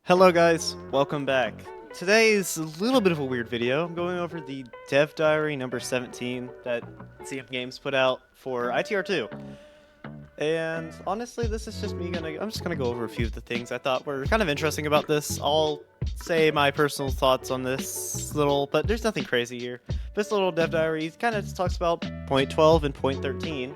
Hello guys, welcome back. Today is a little bit of a weird video. I'm going over the Dev Diary number 17 that CM Games put out for ITR2. And honestly, this is just I'm just gonna go over a few of the things I thought were kind of interesting about this. I'll say my personal thoughts on this but there's nothing crazy here. This little Dev Diary kind of just talks about point 12 and point 13.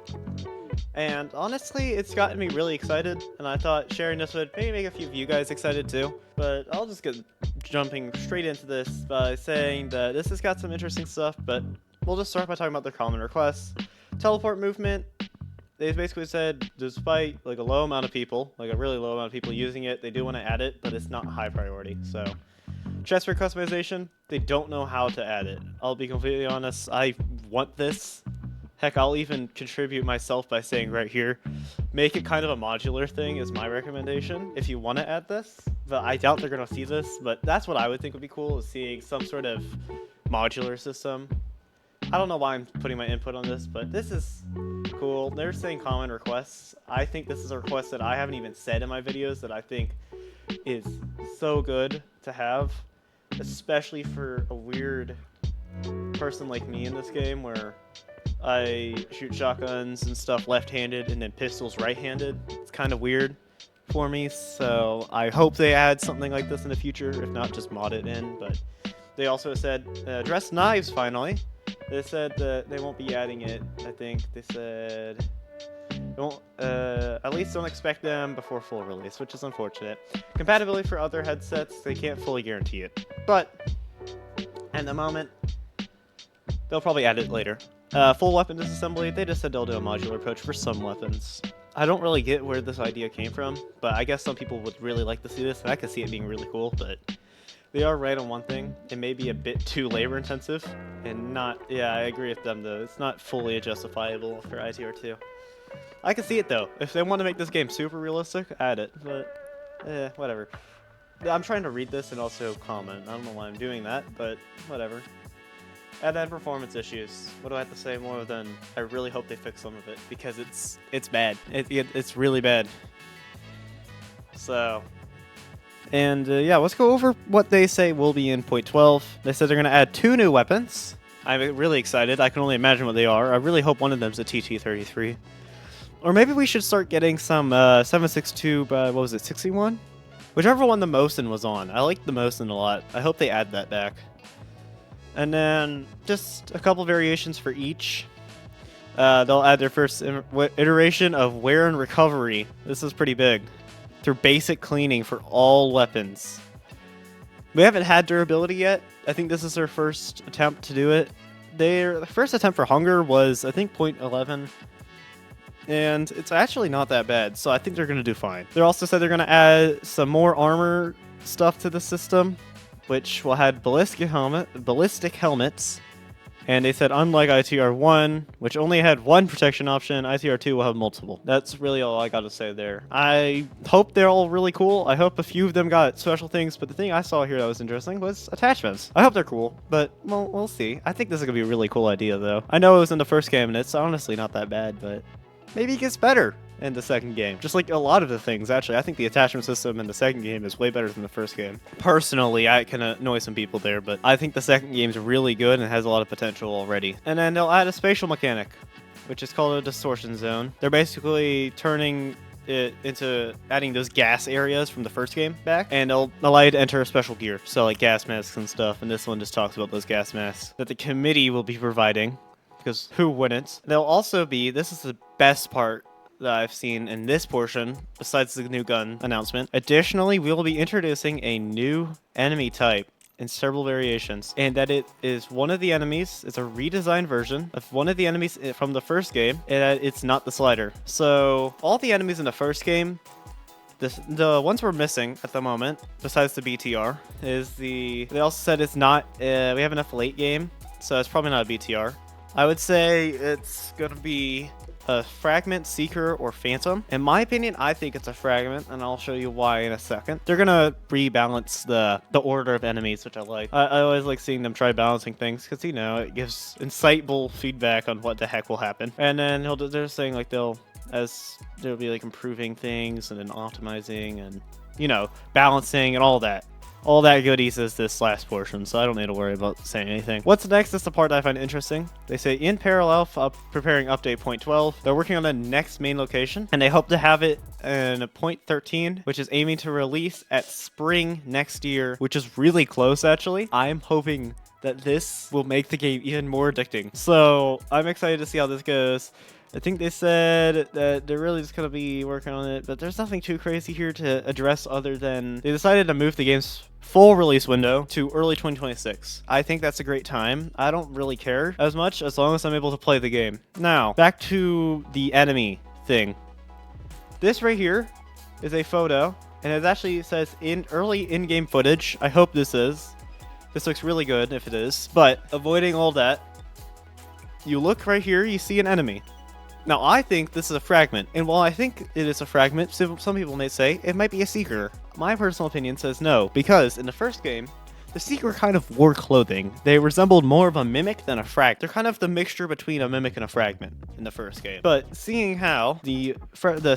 And honestly, it's gotten me really excited, and I thought sharing this would maybe make a few of you guys excited too. But I'll just get jumping straight into this by saying that this has got some interesting stuff, but we'll just start by talking about their common requests. Teleport movement, they basically said despite like a low amount of people, like a really low amount of people using it, they do want to add it, but it's not high priority. So chest rig customization, they don't know how to add it. I'll be completely honest, I want this. Heck, I'll even contribute myself by saying right here, make it kind of a modular thing is my recommendation if you want to add this. But I doubt they're going to see this, but that's what I would think would be cool, is seeing some sort of modular system. I don't know why I'm putting my input on this, but this is cool. They're saying common requests. I think this is a request that I haven't even said in my videos that I think is so good to have, especially for a weird person like me in this game where I shoot shotguns and stuff left-handed and then pistols right-handed. It's kind of weird for me, so I hope they add something like this in the future, if not just mod it in. But they also said dress knives finally. They said that they won't be adding it. I think they said at least don't expect them before full release, which is unfortunate. Compatibility for other headsets, they can't fully guarantee it, but at the moment they'll probably add it later. Full weapon disassembly, they just said they'll do a modular approach for some weapons. I don't really get where this idea came from, but I guess some people would really like to see this, and I could see it being really cool, but they are right on one thing. It may be a bit too labor intensive, and yeah, I agree with them though. It's not fully justifiable for ITR2. I can see it though. If they want to make this game super realistic, add it, but whatever. I'm trying to read this and also comment. I don't know why I'm doing that, but whatever. And then performance issues. What do I have to say more than I really hope they fix some of it, because it's bad. It's really bad. So, and yeah, let's go over what they say will be in point 12. They said they're going to add 2 new weapons. I'm really excited. I can only imagine what they are. I really hope one of them is a TT-33. Or maybe we should start getting some 7.62, what was it, 61? Whichever one the Mosin was on. I like the Mosin a lot. I hope they add that back. And then just a couple variations for each. They'll add their first iteration of wear and recovery. This is pretty big. Through basic cleaning for all weapons. We haven't had durability yet. I think this is their first attempt to do it. Their first attempt for hunger was, I think, point 11. And it's actually not that bad, so I think they're going to do fine. They also said they're going to add some more armor stuff to the system, which will have ballistic helmets, and they said unlike ITR1, which only had one protection option, ITR2 will have multiple. That's really all I got to say there. I hope they're all really cool. I hope a few of them got special things, but the thing I saw here that was interesting was attachments. I hope they're cool, but well, we'll see. I think this is going to be a really cool idea, though. I know it was in the first game, and it's honestly not that bad, but maybe it gets better in the second game. Just like a lot of the things, actually. I think the attachment system in the second game is way better than the first game. Personally, I can annoy some people there, but I think the second game's really good and has a lot of potential already. And then they'll add a spatial mechanic, which is called a distortion zone. They're basically turning it into adding those gas areas from the first game back, and they'll allow you to enter a special gear, so like gas masks and stuff, and this one just talks about those gas masks that the committee will be providing, because who wouldn't? They'll also be, this is the best part that I've seen in this portion, besides the new gun announcement. Additionally, we will be introducing a new enemy type in several variations, and that it is one of the enemies. It's a redesigned version of one of the enemies from the first game, and that it's not the slider. So all the enemies in the first game, the ones we're missing at the moment, besides the BTR, is they also said it's not, we have enough late game, so it's probably not a BTR. I would say it's gonna be a fragment, seeker, or phantom. In my opinion, I think it's a fragment, and I'll show you why in a second. They're gonna rebalance the order of enemies, which I like. I always like seeing them try balancing things, because, you know, it gives insightful feedback on what the heck will happen. And then they're saying, like, they'll be, like, improving things and then optimizing, and you know, balancing and all that. All that goodies is this last portion, so I don't need to worry about saying anything. What's next is the part that I find interesting. They say in parallel, preparing update point 12, they're working on the next main location, and they hope to have it in point 13, which is aiming to release at spring next year, which is really close actually. I'm hoping that this will make the game even more addicting. So I'm excited to see how this goes. I think they said that they're really just going to be working on it, but there's nothing too crazy here to address other than they decided to move the game's full release window to early 2026. I think that's a great time. I don't really care as much as long as I'm able to play the game. Now, back to the enemy thing. This right here is a photo, and it actually says early in-game footage. I hope this is. This looks really good if it is, but avoiding all that, you look right here, you see an enemy. Now, I think this is a fragment, and while I think it is a fragment, some people may say it might be a Seeker. My personal opinion says no, because in the first game, the Seeker kind of wore clothing. They resembled more of a mimic than a frag. They're kind of the mixture between a mimic and a fragment in the first game. But seeing how the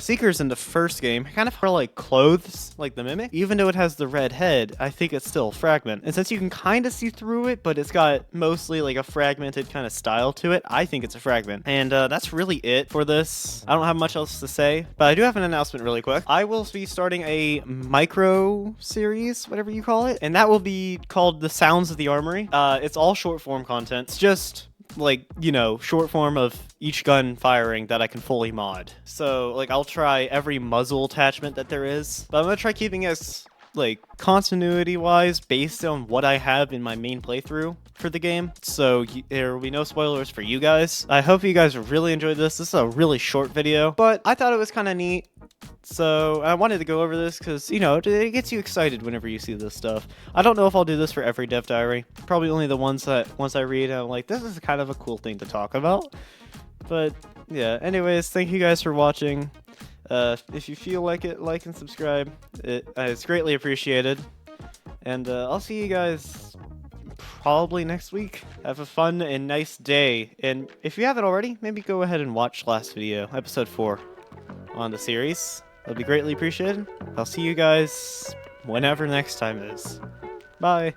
Seekers in the first game kind of are like clothes, like the mimic, even though it has the red head, I think it's still a fragment. And since you can kind of see through it, but it's got mostly like a fragmented kind of style to it, I think it's a fragment. And that's really it for this. I don't have much else to say, but I do have an announcement really quick. I will be starting a micro series, whatever you call it, and that will be called The Sounds of the Armory. It's all short form content. It's just like, you know, short form of each gun firing that I can fully mod. So like I'll try every muzzle attachment that there is, but I'm gonna try keeping it like continuity wise based on what I have in my main playthrough for the game, so there will be no spoilers for you guys. I hope you guys really enjoyed this. This is a really short video, but I thought it was kind of neat. So I wanted to go over this because, you know, it gets you excited whenever you see this stuff. I don't know if I'll do this for every dev diary. Probably only the ones that once I read, I'm like, this is kind of a cool thing to talk about. But yeah, anyways, thank you guys for watching. If you feel like it, like and subscribe. It's greatly appreciated. And I'll see you guys probably next week. Have a fun and nice day. And if you haven't already, maybe go ahead and watch last video, episode 4 on the series. That'll be greatly appreciated. I'll see you guys whenever next time is. Bye.